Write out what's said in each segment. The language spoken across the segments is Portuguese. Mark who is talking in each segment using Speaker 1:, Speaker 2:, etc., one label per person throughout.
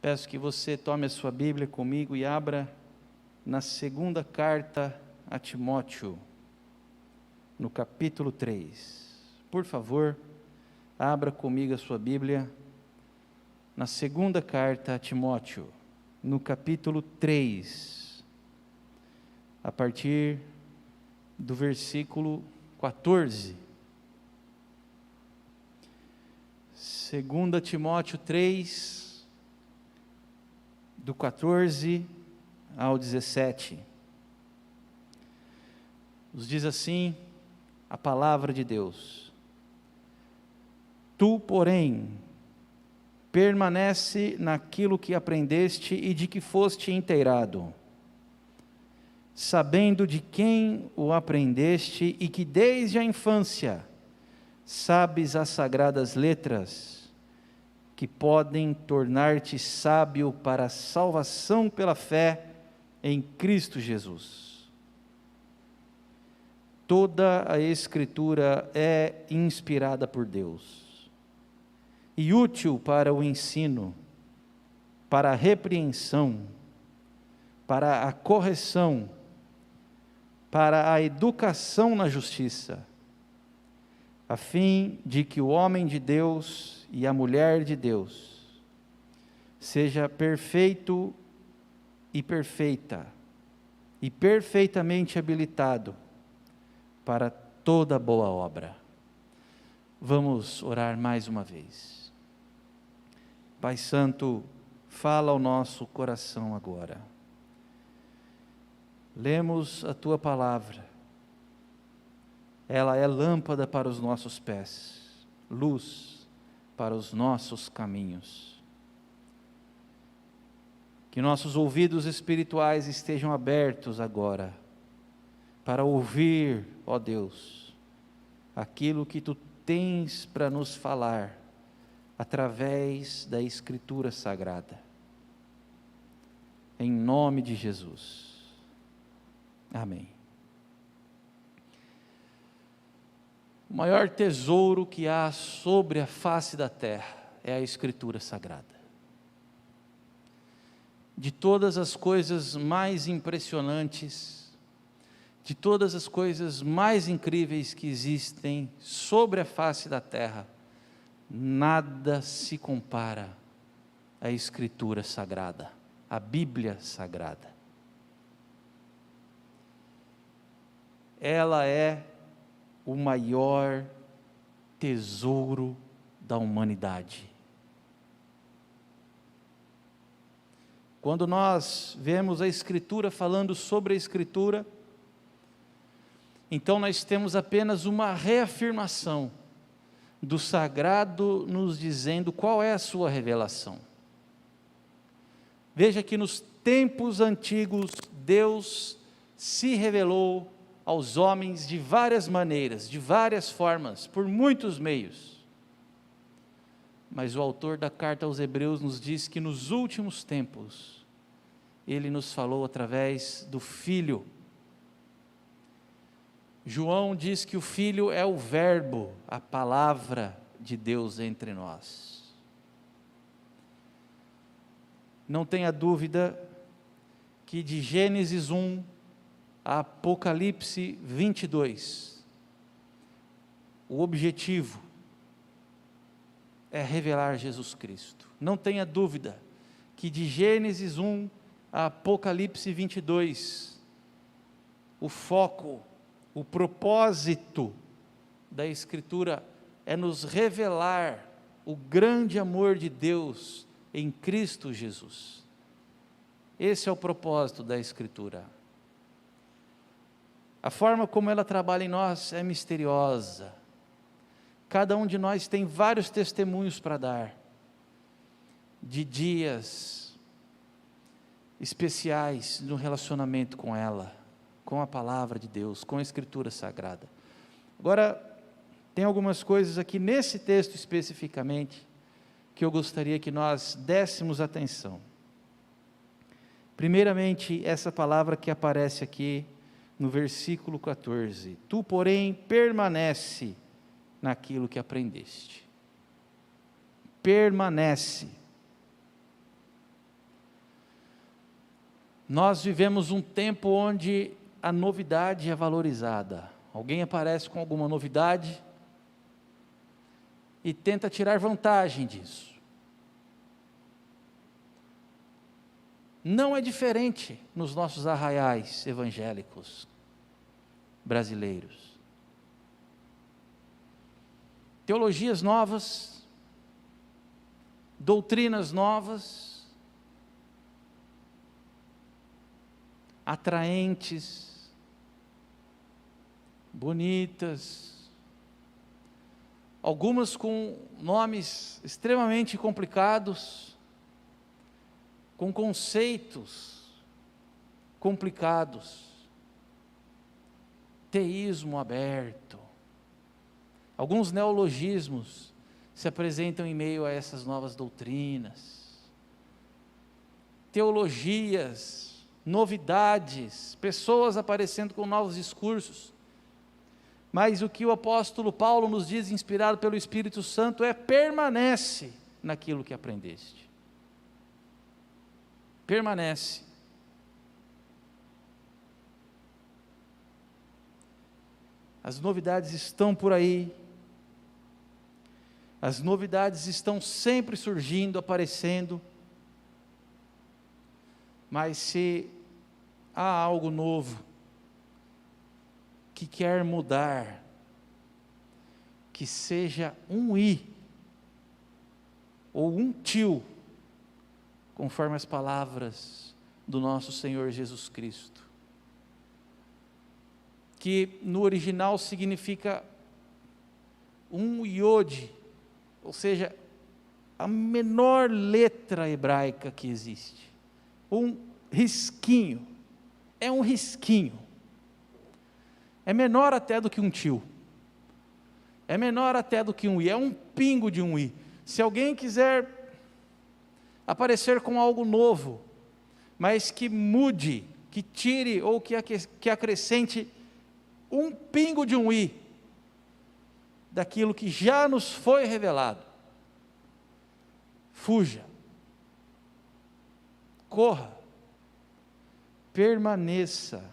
Speaker 1: Peço que você tome a sua Bíblia comigo e abra na segunda carta a Timóteo, no capítulo 3. Por favor, abra comigo a sua Bíblia na segunda carta a Timóteo, no capítulo 3, a partir do versículo 14. 2 Timóteo 3, do 14 ao 17. Nos diz assim a palavra de Deus: Tu, porém, permanece naquilo que aprendeste e de que foste inteirado, sabendo de quem o aprendeste e que desde a infância sabes as sagradas letras, que podem tornar-te sábio para a salvação pela fé em Cristo Jesus. Toda a Escritura é inspirada por Deus e útil para o ensino, para a repreensão, para a correção, para a educação na justiça, a fim de que o homem de Deus e a mulher de Deus seja perfeito e perfeita, e perfeitamente habilitado para toda boa obra. Vamos orar mais uma vez. Pai Santo, fala ao nosso coração agora. Lemos a Tua palavra. Ela é lâmpada para os nossos pés, luz para os nossos caminhos. Que nossos ouvidos espirituais estejam abertos agora, para ouvir, ó Deus, aquilo que Tu tens para nos falar, através da Escritura Sagrada. Em nome de Jesus. Amém. O maior tesouro que há sobre a face da terra é a Escritura Sagrada. De todas as coisas mais impressionantes, de todas as coisas mais incríveis que existem sobre a face da terra, nada se compara à Escritura Sagrada, à Bíblia Sagrada. Ela é o maior tesouro da humanidade. Quando nós vemos a Escritura falando sobre a Escritura, então nós temos apenas uma reafirmação do sagrado nos dizendo qual é a sua revelação. Veja que nos tempos antigos Deus se revelou aos homens de várias maneiras, de várias formas, por muitos meios. Mas o autor da carta aos Hebreus nos diz que nos últimos tempos, Ele nos falou através do Filho. João diz que o Filho é o Verbo, a palavra de Deus entre nós. Não tenha dúvida que de Gênesis 1 a Apocalipse 22, o objetivo é revelar Jesus Cristo. Não tenha dúvida que de Gênesis 1 a Apocalipse 22, o foco, o propósito da Escritura é nos revelar o grande amor de Deus em Cristo Jesus. Esse é o propósito da Escritura. A forma como ela trabalha em nós é misteriosa. Cada um de nós tem vários testemunhos para dar, de dias especiais no relacionamento com ela, com a palavra de Deus, com a Escritura Sagrada. Agora, tem algumas coisas aqui nesse texto especificamente, que eu gostaria que nós dessemos atenção. Primeiramente, essa palavra que aparece aqui no versículo 14: Tu, porém, permanece naquilo que aprendeste. Permanece. Nós vivemos um tempo onde a novidade é valorizada. Alguém aparece com alguma novidade e tenta tirar vantagem disso. Não é diferente nos nossos arraiais evangélicos brasileiros. Teologias novas, doutrinas novas, atraentes, bonitas, algumas com nomes extremamente complicados, com conceitos complicados, teísmo aberto. Alguns neologismos se apresentam em meio a essas novas doutrinas, teologias, novidades, pessoas aparecendo com novos discursos. Mas o que o apóstolo Paulo nos diz, inspirado pelo Espírito Santo, é: permanece naquilo que aprendeste. Permanece. As novidades estão por aí. As novidades estão sempre surgindo, aparecendo. Mas se há algo novo que quer mudar, que seja um i ou um tio, conforme as palavras do nosso Senhor Jesus Cristo, que no original significa um iode, ou seja, a menor letra hebraica que existe, um risquinho, é um risquinho, é menor até do que um tio, é menor até do que um i, é um pingo de um i. Se alguém quiser aparecer com algo novo, mas que mude, que tire ou que acrescente um pingo de um i daquilo que já nos foi revelado, fuja, corra, permaneça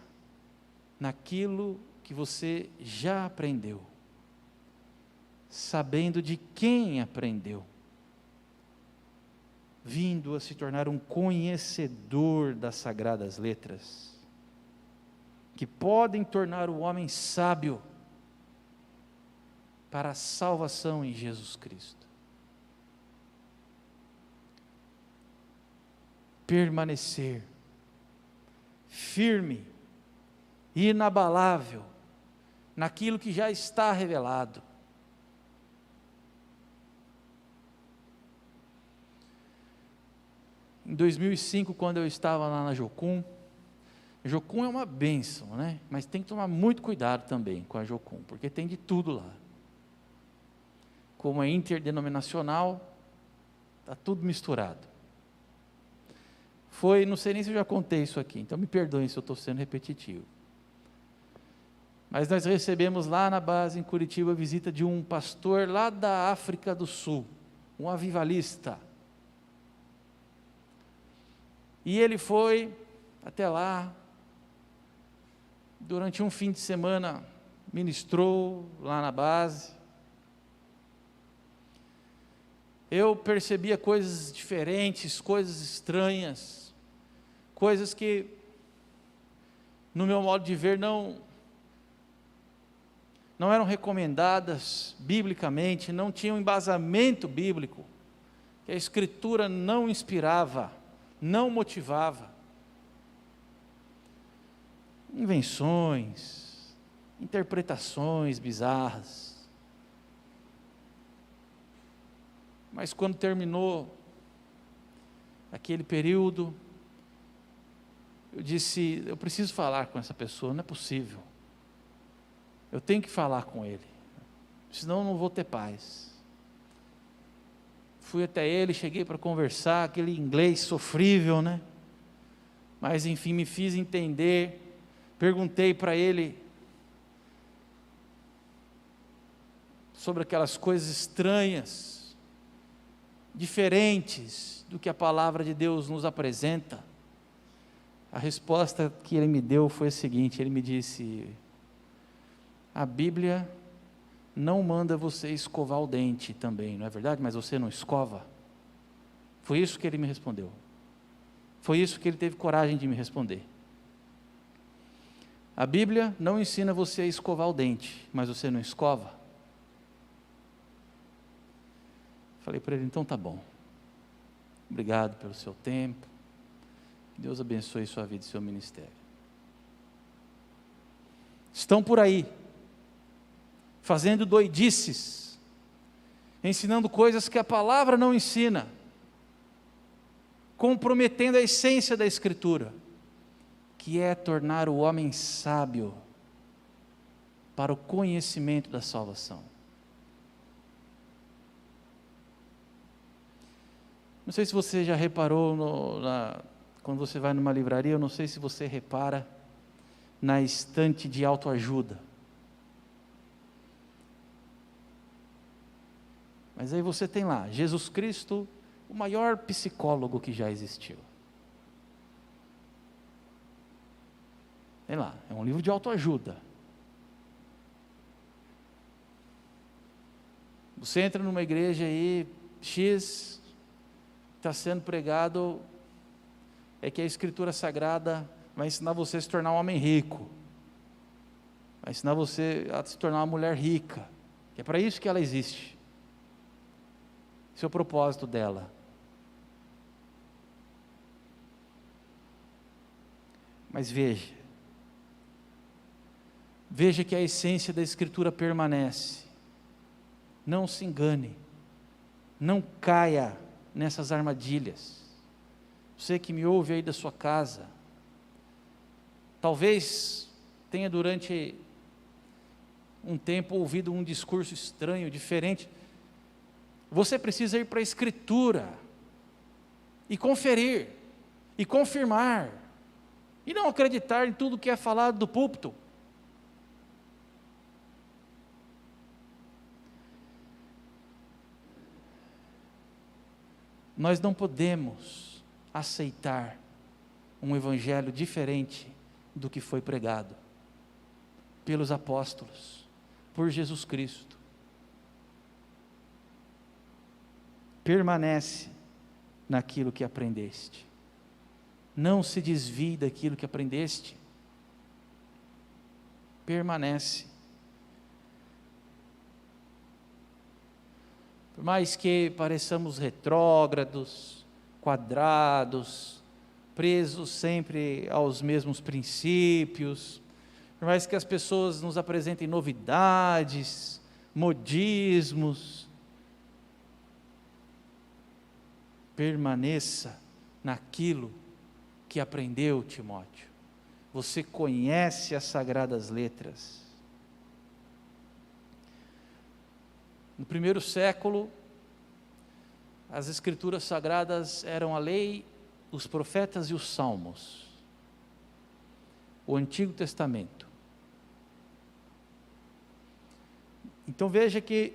Speaker 1: naquilo que você já aprendeu, sabendo de quem aprendeu, vindo a se tornar um conhecedor das sagradas letras, que podem tornar o homem sábio para a salvação em Jesus Cristo. Permanecer firme, inabalável, naquilo que já está revelado. Em 2005, quando eu estava lá na Jocum é uma bênção, né? Mas tem que tomar muito cuidado também com a Jocum, porque tem de tudo lá. Como é interdenominacional, está tudo misturado. Não sei nem se eu já contei isso aqui, então me perdoem se eu estou sendo repetitivo. Mas nós recebemos lá na base em Curitiba a visita de um pastor lá da África do Sul, um avivalista. E ele foi até lá, durante um fim de semana, ministrou lá na base. Eu percebia coisas diferentes, coisas estranhas, coisas que, no meu modo de ver, não eram recomendadas biblicamente, não tinham embasamento bíblico, que a Escritura não inspirava, não motivava. Invenções, interpretações bizarras. Mas quando terminou aquele período, eu disse: eu preciso falar com essa pessoa, não é possível. Eu tenho que falar com ele, senão eu não vou ter paz. Fui até ele, cheguei para conversar, aquele inglês sofrível, né? Mas enfim, me fiz entender. Perguntei para ele sobre aquelas coisas estranhas, diferentes do que a palavra de Deus nos apresenta, A resposta que ele me deu foi a seguinte: ele me disse: a Bíblia não manda você escovar o dente também, não é verdade? Mas você não escova? Foi isso que ele me respondeu. Foi isso que ele teve coragem de me responder. A Bíblia não ensina você a escovar o dente, mas você não escova? Falei para ele: então tá bom. Obrigado pelo seu tempo. Deus abençoe sua vida e seu ministério. Estão por aí, fazendo doidices, ensinando coisas que a palavra não ensina, comprometendo a essência da Escritura, que é tornar o homem sábio para o conhecimento da salvação. Não sei se você já reparou, quando você vai numa livraria, eu não sei se você repara na estante de autoajuda. Mas aí você tem lá, Jesus Cristo, o maior psicólogo que já existiu. Tem lá, é um livro de autoajuda. Você entra numa igreja aí, X, está sendo pregado, é que a Escritura Sagrada vai ensinar você a se tornar um homem rico, vai ensinar você a se tornar uma mulher rica, que é para isso que ela existe. Esse é o propósito dela. Mas veja que a essência da Escritura permanece. Não se engane, não caia nessas armadilhas. Você que me ouve aí da sua casa, talvez tenha durante um tempo ouvido um discurso estranho, diferente. Você precisa ir para a Escritura e conferir, e confirmar, e não acreditar em tudo que é falado do púlpito. Nós não podemos aceitar um evangelho diferente do que foi pregado pelos apóstolos, por Jesus Cristo. Permanece naquilo que aprendeste. Não se desvie daquilo que aprendeste. Permanece. Por mais que pareçamos retrógrados, quadrados, presos sempre aos mesmos princípios, por mais que as pessoas nos apresentem novidades, modismos, permaneça naquilo que aprendeu, Timóteo. Você conhece as Sagradas Letras. No primeiro século, as Escrituras Sagradas eram a lei, os profetas e os salmos. O Antigo Testamento. Então veja que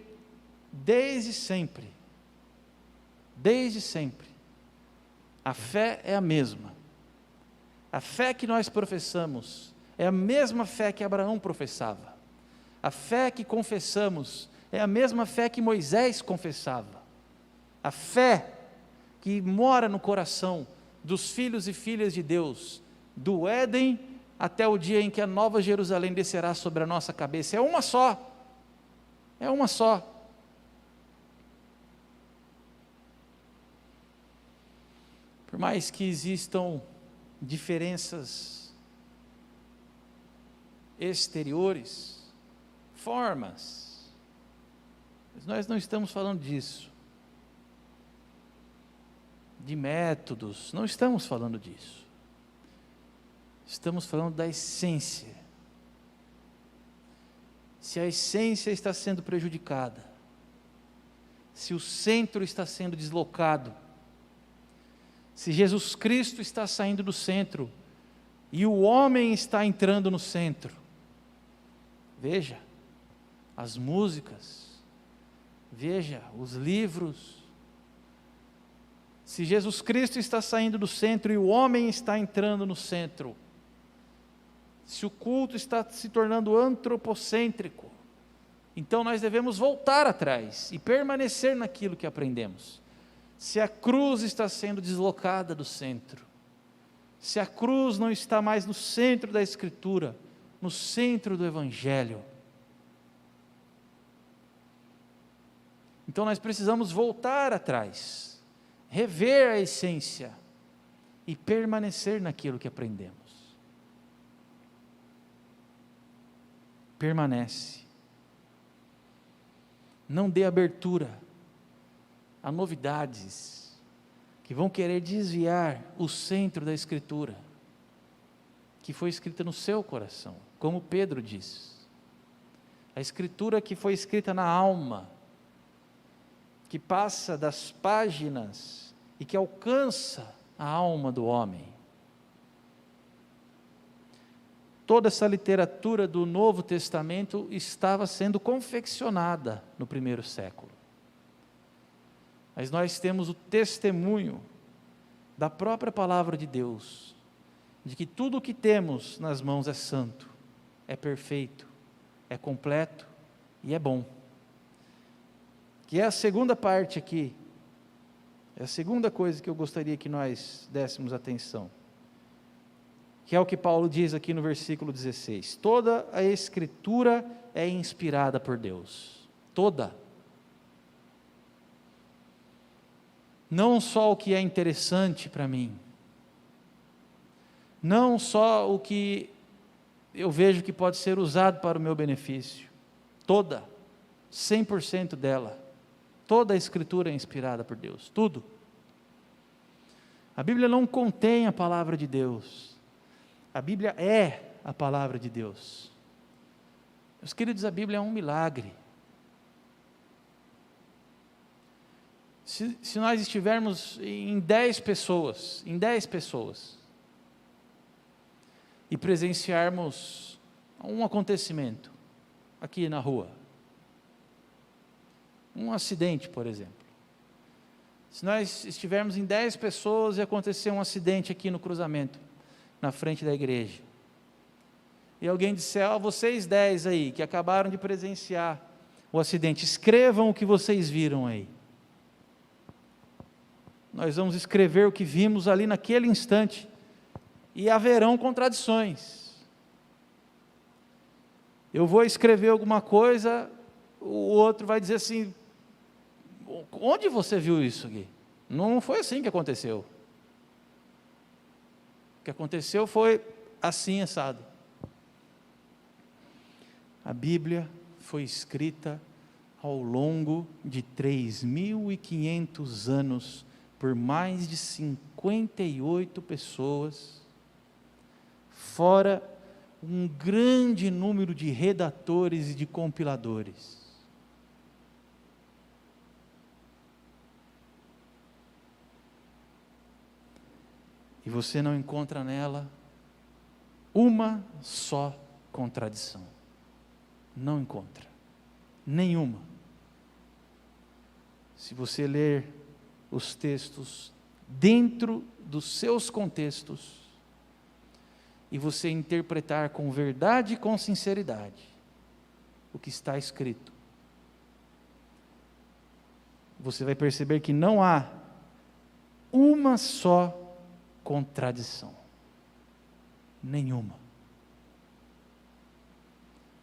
Speaker 1: desde sempre, a fé é a mesma. A fé que nós professamos é a mesma fé que Abraão professava. A fé que confessamos é a mesma fé que Moisés confessava. A fé que mora no coração dos filhos e filhas de Deus, do Éden até o dia em que a nova Jerusalém descerá sobre a nossa cabeça, é uma só. É uma só. Por mais que existam diferenças exteriores, formas, mas nós não estamos falando disso, de métodos, não estamos falando disso, estamos falando da essência. Se a essência está sendo prejudicada, se o centro está sendo deslocado, se Jesus Cristo está saindo do centro e o homem está entrando no centro, veja as músicas, veja os livros, se Jesus Cristo está saindo do centro e o homem está entrando no centro, se o culto está se tornando antropocêntrico, então nós devemos voltar atrás e permanecer naquilo que aprendemos. Se a cruz está sendo deslocada do centro, se a cruz não está mais no centro da Escritura, no centro do Evangelho, então nós precisamos voltar atrás, rever a essência e permanecer naquilo que aprendemos. Permanece. Não dê abertura a novidades que vão querer desviar o centro da Escritura, que foi escrita no seu coração, como Pedro diz. A Escritura que foi escrita na alma, que passa das páginas e que alcança a alma do homem. Toda essa literatura do Novo Testamento estava sendo confeccionada no primeiro século. Mas nós temos o testemunho da própria palavra de Deus, de que tudo o que temos nas mãos é santo, é perfeito, é completo e é bom. Que é a segunda parte aqui, é a segunda coisa que eu gostaria que nós dessemos atenção, que é o que Paulo diz aqui no versículo 16: toda a Escritura é inspirada por Deus, toda. Não só o que é interessante para mim, não só o que eu vejo que pode ser usado para o meu benefício, toda, 100% dela, toda a Escritura é inspirada por Deus, tudo. A Bíblia não contém a palavra de Deus, a Bíblia é a palavra de Deus. Meus queridos, a Bíblia é um milagre. Se nós estivermos em 10 pessoas, e presenciarmos um acontecimento aqui na rua, um acidente, por exemplo. Se nós estivermos em 10 pessoas e acontecer um acidente aqui no cruzamento, na frente da igreja, e alguém disser: vocês 10 aí, que acabaram de presenciar o acidente, escrevam o que vocês viram aí. Nós vamos escrever o que vimos ali naquele instante, e haverão contradições. Eu vou escrever alguma coisa, o outro vai dizer assim: onde você viu isso aqui? Não foi assim que aconteceu. O que aconteceu foi assim, assado. A Bíblia foi escrita ao longo de 3.500 anos, por mais de 58 pessoas, fora um grande número de redatores e de compiladores. E você não encontra nela uma só contradição. Não encontra. Nenhuma. Se você ler os textos dentro dos seus contextos, e você interpretar com verdade e com sinceridade o que está escrito, você vai perceber que não há uma só contradição. Nenhuma.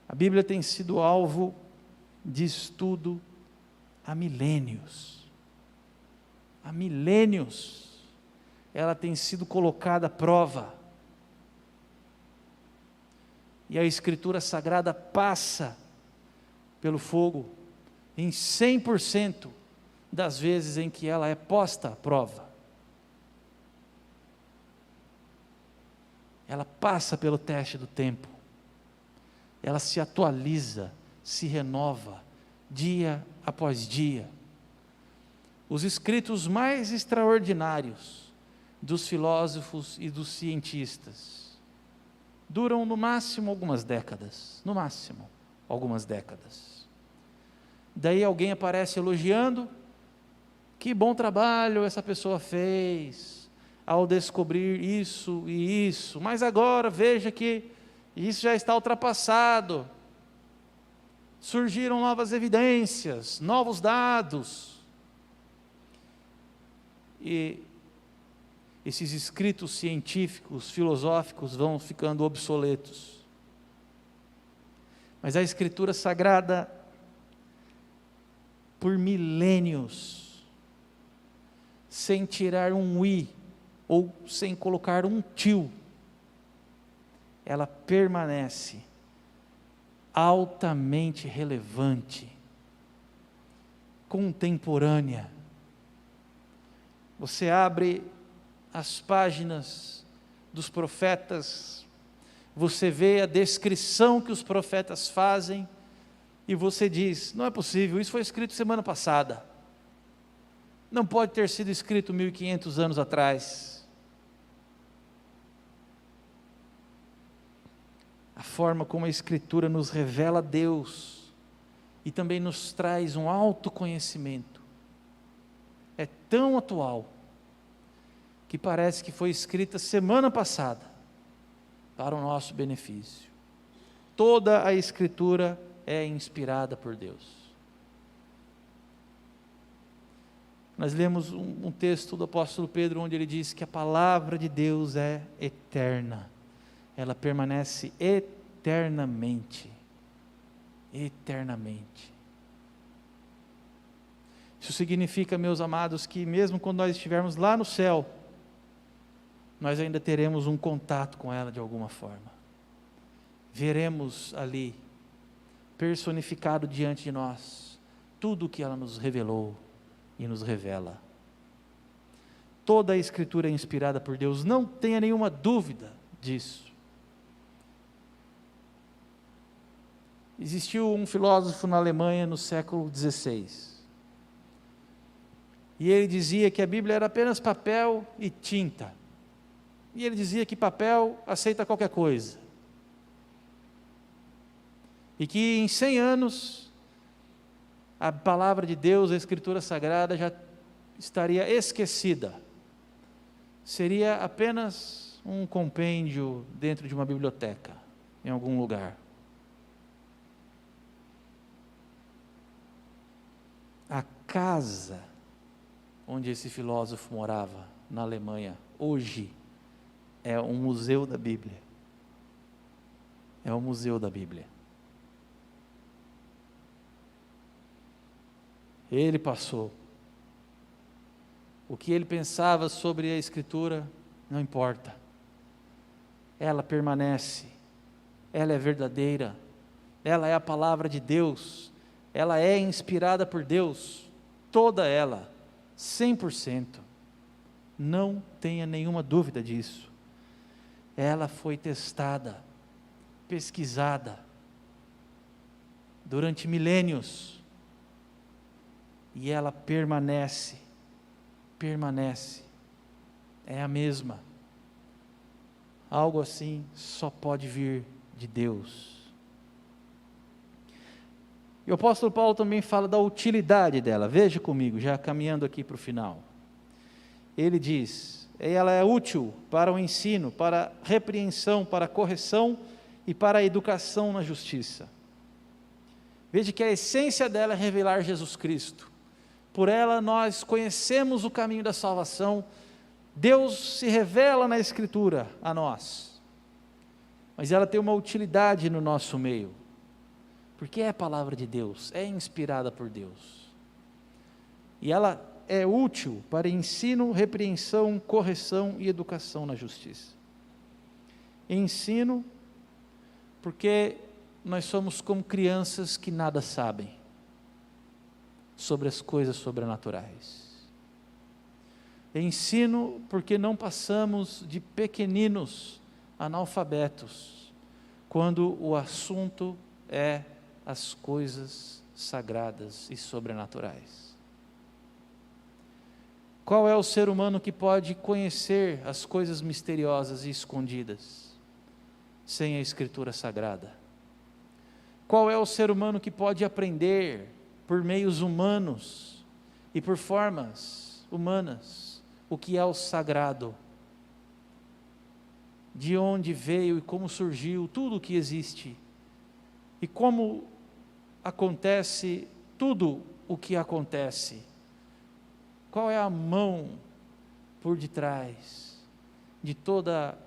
Speaker 1: A Bíblia tem sido alvo de estudo há milênios. Há milênios. Ela tem sido colocada à prova. E a Escritura Sagrada passa pelo fogo em 100% das vezes em que ela é posta à prova. Ela passa pelo teste do tempo. Ela se atualiza, se renova, dia após dia. Os escritos mais extraordinários dos filósofos e dos cientistas duram no máximo algumas décadas, no máximo algumas décadas. Daí alguém aparece elogiando, Que bom trabalho essa pessoa fez ao descobrir isso e isso, mas agora veja que isso já está ultrapassado. Surgiram novas evidências, novos dados. E esses escritos científicos, filosóficos vão ficando obsoletos. Mas a Escritura Sagrada, por milênios, sem tirar um i ou sem colocar um tio, ela permanece altamente relevante, contemporânea. Você abre as páginas dos profetas, você vê a descrição que os profetas fazem, e você diz: não é possível, isso foi escrito semana passada, não pode ter sido escrito 1500 anos atrás. A forma como a Escritura nos revela Deus, e também nos traz um autoconhecimento, é tão atual, que parece que foi escrita semana passada, para o nosso benefício. Toda a Escritura é inspirada por Deus. Nós lemos um texto do apóstolo Pedro, onde ele diz que a palavra de Deus é eterna, ela permanece eternamente, eternamente. Isso significa, meus amados, que mesmo quando nós estivermos lá no céu, nós ainda teremos um contato com ela de alguma forma. Veremos ali, personificado diante de nós, tudo o que ela nos revelou e nos revela. Toda a Escritura é inspirada por Deus, não tenha nenhuma dúvida disso. Existiu um filósofo na Alemanha no século XVI, e ele dizia que a Bíblia era apenas papel e tinta, e ele dizia que papel aceita qualquer coisa, e que em 100 anos, a palavra de Deus, a Escritura Sagrada, já estaria esquecida, seria apenas um compêndio dentro de uma biblioteca, em algum lugar. A casa onde esse filósofo morava, na Alemanha, hoje, é um museu da Bíblia. É um museu da Bíblia. Ele passou. O que ele pensava sobre a Escritura, não importa. Ela permanece. Ela é verdadeira. Ela é a palavra de Deus. Ela é inspirada por Deus. Toda ela. 100%. Não tenha nenhuma dúvida disso. Ela foi testada, pesquisada, durante milênios, e ela permanece, é a mesma. Algo assim só pode vir de Deus. E o apóstolo Paulo também fala da utilidade dela. Veja comigo, já caminhando aqui para o final. Ele diz: ela é útil para o ensino, para a repreensão, para a correção e para a educação na justiça. Veja que a essência dela é revelar Jesus Cristo. Por ela nós conhecemos o caminho da salvação. Deus se revela na Escritura a nós. Mas ela tem uma utilidade no nosso meio. Porque é a palavra de Deus, é inspirada por Deus. E ela é útil para ensino, repreensão, correção e educação na justiça. Ensino, porque nós somos como crianças que nada sabem sobre as coisas sobrenaturais. Ensino, porque não passamos de pequeninos analfabetos, quando o assunto é as coisas sagradas e sobrenaturais. Qual é o ser humano que pode conhecer as coisas misteriosas e escondidas sem a Escritura Sagrada? Qual é o ser humano que pode aprender por meios humanos e por formas humanas o que é o sagrado, de onde veio e como surgiu tudo o que existe, e como acontece tudo o que acontece. Qual é a mão por detrás de toda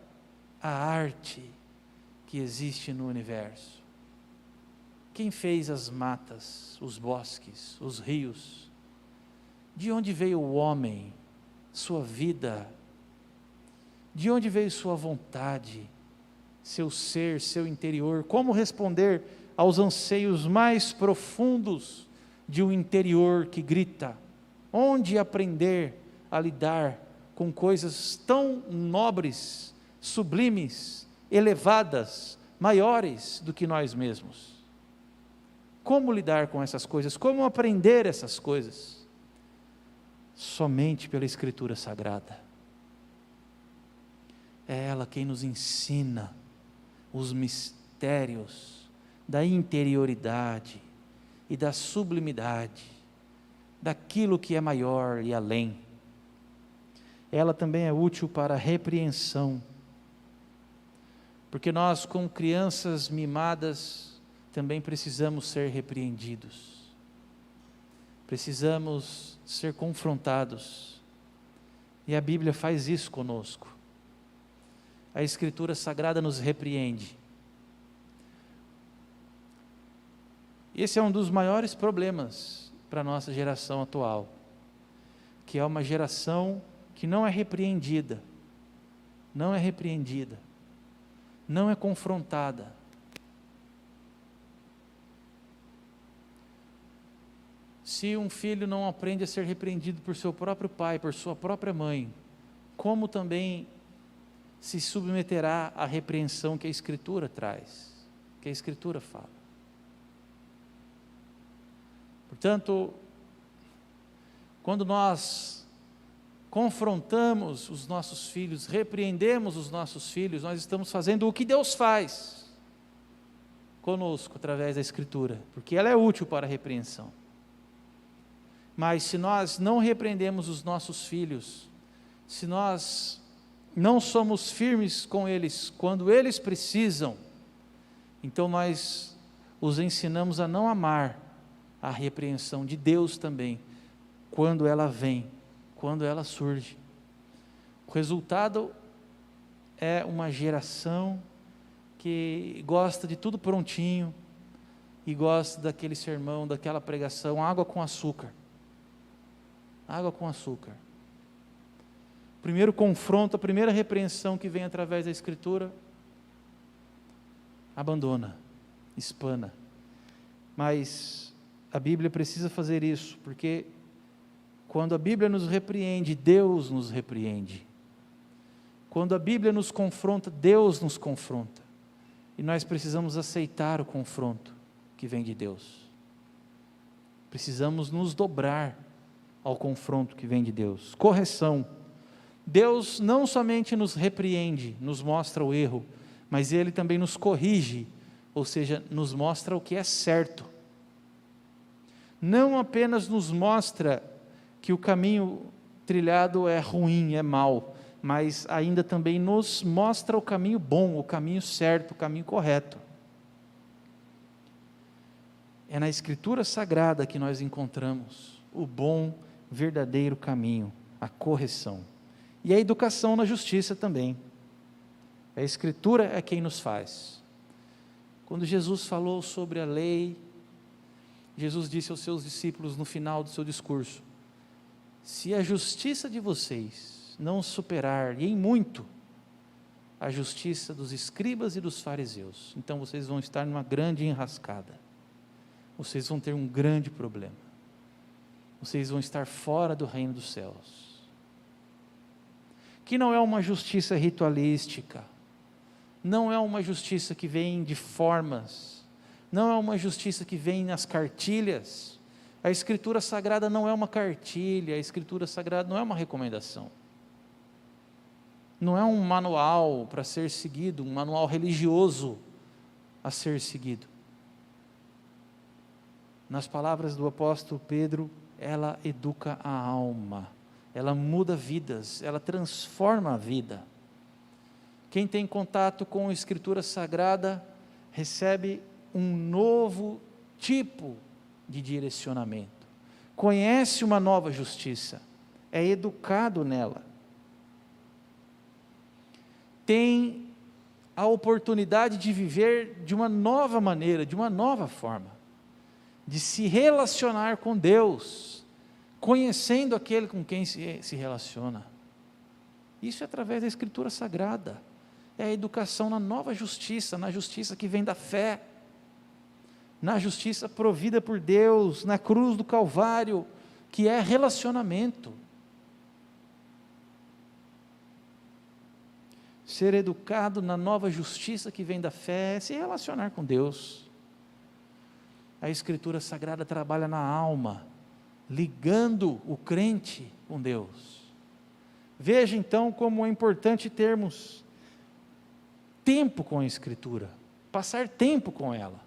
Speaker 1: a arte que existe no universo? Quem fez as matas, os bosques, os rios? De onde veio o homem, sua vida? De onde veio sua vontade, seu ser, seu interior? Como responder aos anseios mais profundos de um interior que grita? Onde aprender a lidar com coisas tão nobres, sublimes, elevadas, maiores do que nós mesmos? Como lidar com essas coisas? Como aprender essas coisas? Somente pela Escritura Sagrada. É ela quem nos ensina os mistérios da interioridade e da sublimidade, daquilo que é maior e além. Ela também é útil para a repreensão, porque nós, como crianças mimadas, também precisamos ser repreendidos, precisamos ser confrontados, e a Bíblia faz isso conosco. A Escritura Sagrada nos repreende. Esse é um dos maiores problemas para a nossa geração atual, que é uma geração que não é repreendida, não é confrontada. Se um filho não aprende a ser repreendido por seu próprio pai, por sua própria mãe, como também se submeterá à repreensão que a Escritura traz, que a Escritura fala? Portanto, quando nós confrontamos os nossos filhos, repreendemos os nossos filhos, nós estamos fazendo o que Deus faz conosco através da Escritura, porque ela é útil para a repreensão. Mas se nós não repreendemos os nossos filhos, se nós não somos firmes com eles quando eles precisam, então nós os ensinamos a não amar a repreensão de Deus também, quando ela vem, quando ela surge. O resultado é uma geração que gosta de tudo prontinho, e gosta daquele sermão, daquela pregação, água com açúcar. Água com açúcar. Primeiro confronto, a primeira repreensão que vem através da Escritura, abandona, espana. Mas a Bíblia precisa fazer isso, porque quando a Bíblia nos repreende, Deus nos repreende. Quando a Bíblia nos confronta, Deus nos confronta. E nós precisamos aceitar o confronto que vem de Deus. Precisamos nos dobrar ao confronto que vem de Deus. Correção. Deus não somente nos repreende, nos mostra o erro, mas Ele também nos corrige, ou seja, nos mostra o que é certo. Não apenas nos mostra que o caminho trilhado é ruim, é mau, mas ainda também nos mostra o caminho bom, o caminho certo, o caminho correto. É na Escritura Sagrada que nós encontramos o bom, verdadeiro caminho, a correção. E a educação na justiça também. A Escritura é quem nos faz. Quando Jesus falou sobre a lei, Jesus disse aos seus discípulos no final do seu discurso: se a justiça de vocês não superar em muito a justiça dos escribas e dos fariseus, então vocês vão estar numa grande enrascada, vocês vão ter um grande problema, vocês vão estar fora do reino dos céus, que não é uma justiça ritualística, não é uma justiça que vem de formas, não é uma justiça que vem nas cartilhas. A Escritura Sagrada não é uma cartilha, a Escritura Sagrada não é uma recomendação, não é um manual para ser seguido, um manual religioso a ser seguido. Nas palavras do apóstolo Pedro, ela educa a alma, ela muda vidas, ela transforma a vida. Quem tem contato com a Escritura Sagrada, recebe um novo tipo de direcionamento, conhece uma nova justiça, é educado nela, tem a oportunidade de viver de uma nova maneira, de uma nova forma, de se relacionar com Deus, conhecendo aquele com quem se relaciona. Isso é através da Escritura Sagrada, é a educação na nova justiça, na justiça que vem da fé, na justiça provida por Deus, na cruz do Calvário, que é relacionamento. Ser educado na nova justiça que vem da fé é se relacionar com Deus. A Escritura Sagrada trabalha na alma, ligando o crente com Deus. Veja então como é importante termos tempo com a Escritura, passar tempo com ela,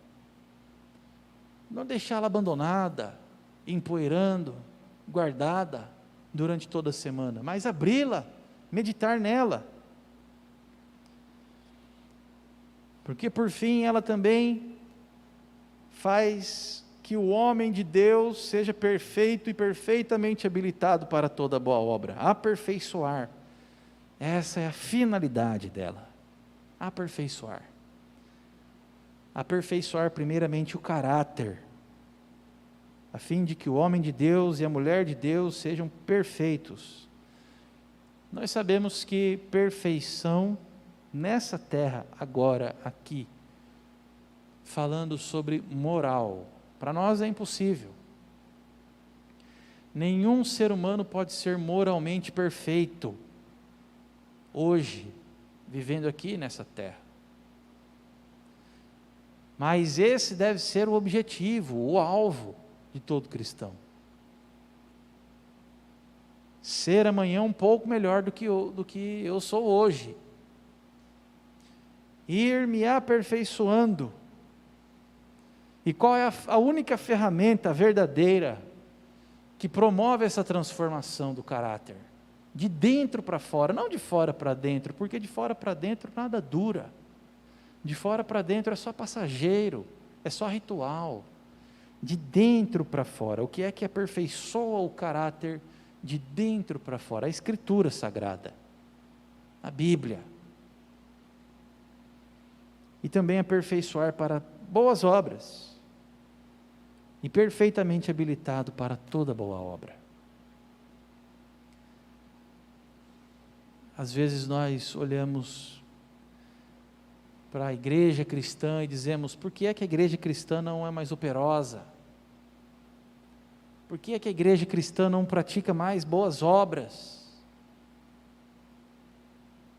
Speaker 1: não deixá-la abandonada, empoeirando, guardada durante toda a semana, mas abri-la, meditar nela, porque por fim ela também faz que o homem de Deus seja perfeito e perfeitamente habilitado para toda boa obra, aperfeiçoar, essa é a finalidade dela, aperfeiçoar primeiramente o caráter, a fim de que o homem de Deus e a mulher de Deus sejam perfeitos. Nós sabemos que perfeição nessa terra, agora, aqui, falando sobre moral, para nós é impossível. Nenhum ser humano pode ser moralmente perfeito, hoje, vivendo aqui nessa terra. Mas esse deve ser o objetivo, o alvo de todo cristão. Ser amanhã um pouco melhor do que eu sou hoje. Ir me aperfeiçoando. E qual é a única ferramenta verdadeira que promove essa transformação do caráter? De dentro para fora, não de fora para dentro, porque de fora para dentro nada dura. De fora para dentro é só passageiro, é só ritual. De dentro para fora, o que é que aperfeiçoa o caráter de dentro para fora? A Escritura Sagrada, a Bíblia. E também aperfeiçoar para boas obras, e perfeitamente habilitado para toda boa obra. Às vezes nós olhamos para a igreja cristã e dizemos, por que é que a igreja cristã não é mais operosa? Por que é que a igreja cristã não pratica mais boas obras?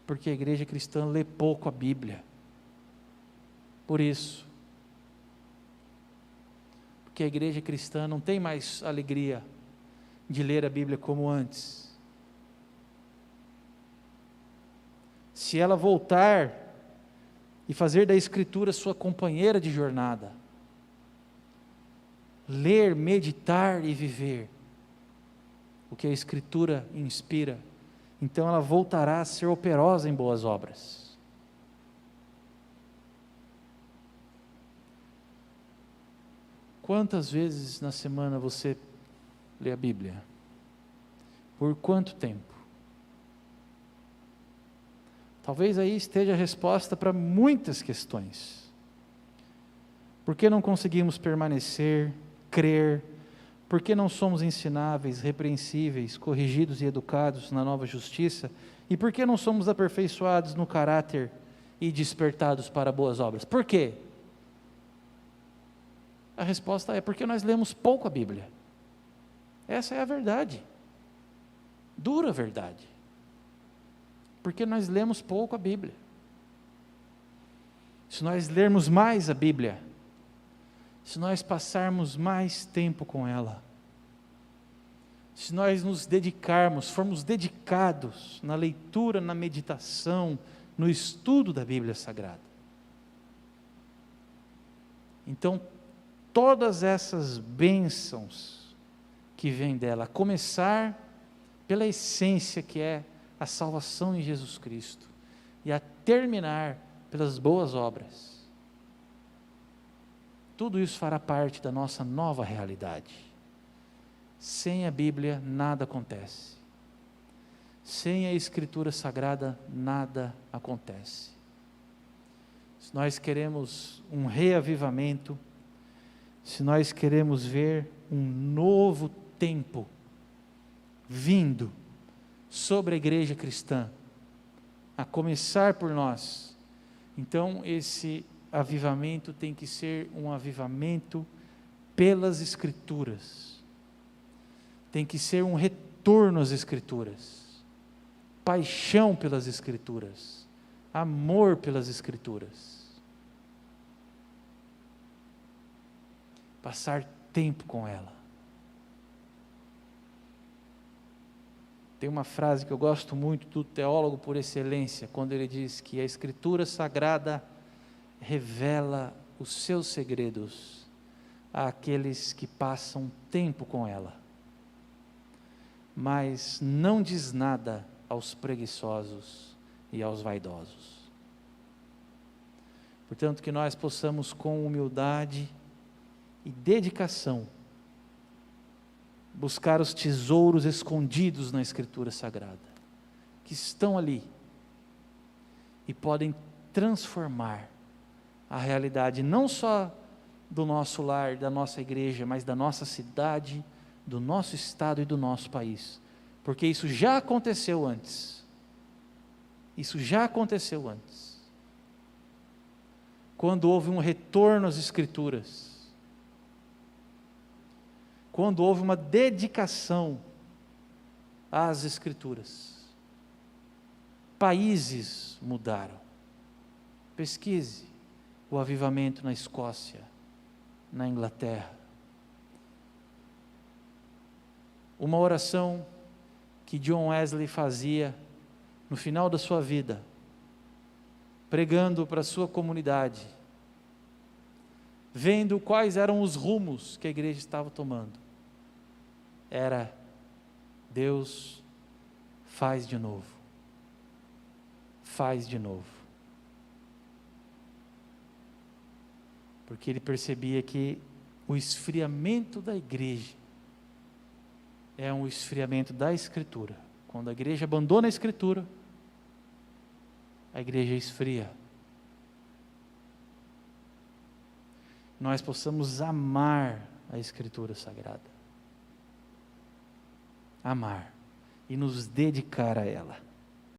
Speaker 1: Porque a igreja cristã lê pouco a Bíblia. Por isso. Porque a igreja cristã não tem mais alegria de ler a Bíblia como antes. Se ela voltar e fazer da Escritura sua companheira de jornada, ler, meditar e viver o que a Escritura inspira, então ela voltará a ser operosa em boas obras. Quantas vezes na semana você lê a Bíblia? Por quanto tempo? Talvez aí esteja a resposta para muitas questões. Por que não conseguimos permanecer, crer? Por que não somos ensináveis, repreensíveis, corrigidos e educados na nova justiça? E por que não somos aperfeiçoados no caráter e despertados para boas obras? Por quê? A resposta é porque nós lemos pouco a Bíblia. Essa é a verdade, dura verdade. Porque nós lemos pouco a Bíblia. Se nós lermos mais a Bíblia, se nós passarmos mais tempo com ela, se nós nos dedicarmos, formos dedicados na leitura, na meditação, no estudo da Bíblia Sagrada, então todas essas bênçãos que vem dela, a começar pela essência que é a salvação em Jesus Cristo, e a terminar pelas boas obras. Tudo isso fará parte da nossa nova realidade. Sem a Bíblia, nada acontece. Sem a Escritura Sagrada, nada acontece. Se nós queremos um reavivamento, se nós queremos ver um novo tempo vindo sobre a igreja cristã, a começar por nós, então esse avivamento tem que ser um avivamento pelas Escrituras, tem que ser um retorno às Escrituras, paixão pelas Escrituras, amor pelas Escrituras, passar tempo com ela. Tem uma frase que eu gosto muito do teólogo por excelência, quando ele diz que a Escritura Sagrada revela os seus segredos àqueles que passam tempo com ela, mas não diz nada aos preguiçosos e aos vaidosos. Portanto, que nós possamos com humildade e dedicação buscar os tesouros escondidos na Escritura Sagrada, que estão ali e podem transformar a realidade não só do nosso lar, da nossa igreja, mas da nossa cidade, do nosso estado e do nosso país, porque isso já aconteceu antes. Isso já aconteceu antes. Quando houve um retorno às Escrituras, quando houve uma dedicação às Escrituras, países mudaram. Pesquise o avivamento na Escócia, na Inglaterra. Uma oração que John Wesley fazia no final da sua vida, pregando para a sua comunidade, vendo quais eram os rumos que a igreja estava tomando, era: Deus, faz de novo, faz de novo. Porque ele percebia que o esfriamento da igreja é um esfriamento da Escritura. Quando a igreja abandona a Escritura, a igreja esfria. Nós possamos amar a Escritura Sagrada, amar e nos dedicar a ela.